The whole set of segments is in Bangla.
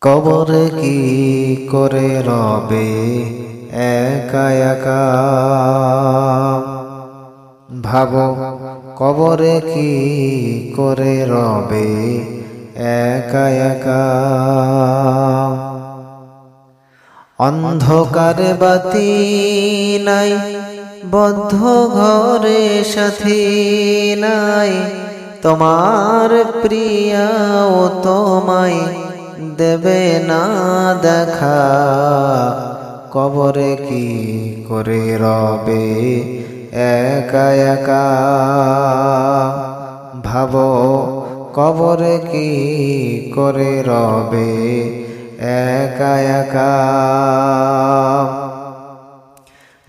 কবরে কি করে রবে একা একা, ভাবো কবরে কি করে রবে একা একা। অন্ধকারে বাতি নাই, বদ্ধ ঘরে সাথী নাই, তোমার প্রিয়াও তোমায় দেবে না দেখা। কবরে কি করে রবে একা একা, ভাবো কবরে কি করে রবে একা একা।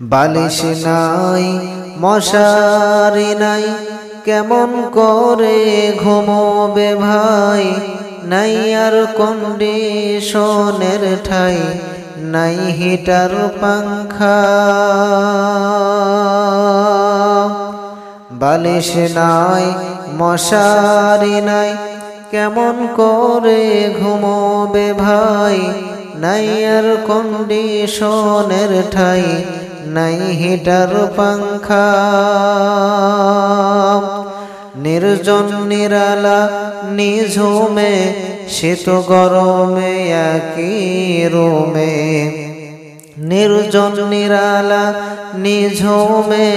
বালিশ নাই মশারি নাই, কেমন করে ঘুমোবে ভাই, নাই আর কন্ডিশনের ঠাই, নাই হিটার পাংখা। বালিশ নাই মশারি নাই, কেমন করে ঘুমোবে ভাই, নাই আর কন্ডিশনের ঠাই, নাই হিটার পাংখা। নির্জন নিরালা নিঝুমে, শীত গরমে একই রুমে। নির্জন নিরালা নিঝুমে,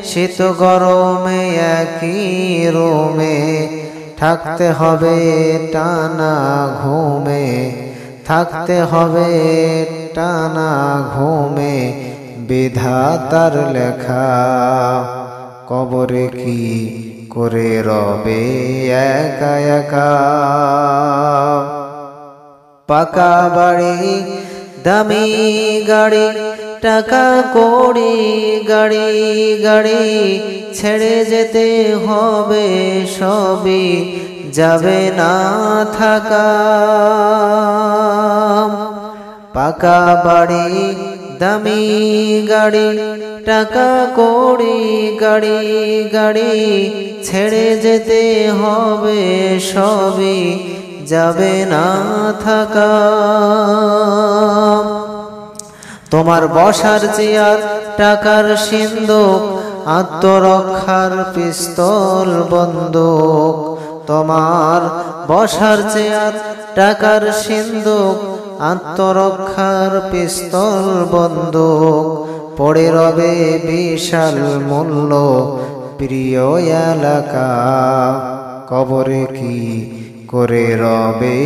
শীত গরমে একই রুমে। থাকতে হবে টানা ঘুমে, থাকতে হবে টানা ঘুমে, বিধাতার লেখা। কবরে কি করে রবে একা একা। পাকা বাড়ি দামি গাড়ি, টাকা কড়ি গাড়ি গাড়ি, ছেড়ে যেতে হবে সবই, যাবে না থাকা। পাকা বাড়ি দামি গাড়ি, টাকা কড়ি গাড়ি গাড়ি, ছেড়ে যেতে হবে সবই, যাবে না থাকা। তোমার বসার চেয়ার টাকার সিন্ধুক, আত্মরক্ষার পিস্তল বন্দুক। তোমার বসার চেয়ার টাকার সিন্ধুক, আত্মরক্ষার পিস্তল বন্দুক। পড়ে রবে বিশাল মূল্য প্রিয় এলাকা। কবরে কি করে রবে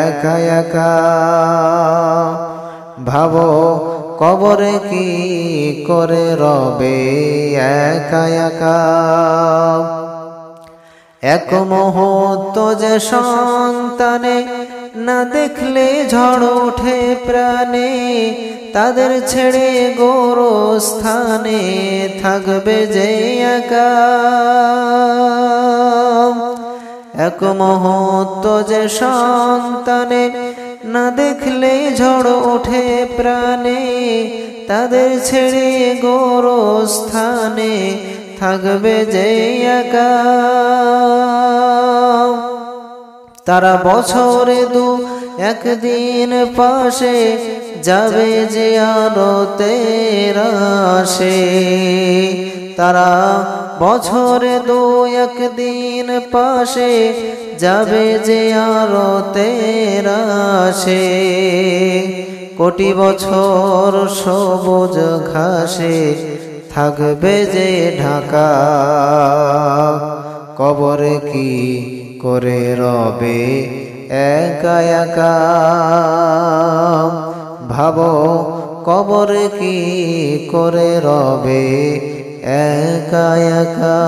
একা একা, ভাবো কবরে কি করে রবে একা একা। এক মুহূর্ত যে সন্তানে না দেখলে ঝড় ওঠে প্রাণে, তাদের ছেড়ে গোরস্থানে থাকবে যে একা। এক মুহূর্ত যে সন্তানে না দেখলে ঝড় ওঠে প্রাণে, তাদের ছেড়ে গোরস্থানে থাকবে যে একা। তারা বছরে দু একদিন পাশে যাবে যে আরতের আসে। তারা বছরে দু একদিন পাশে যাবে যে আরতের আসে। কোটি বছর সবুজ ঘাসে থাকবে যে ঢাকা। কবরে কি করে রবে একা একা, ভাবো কবরে কি করে রবে একা একা।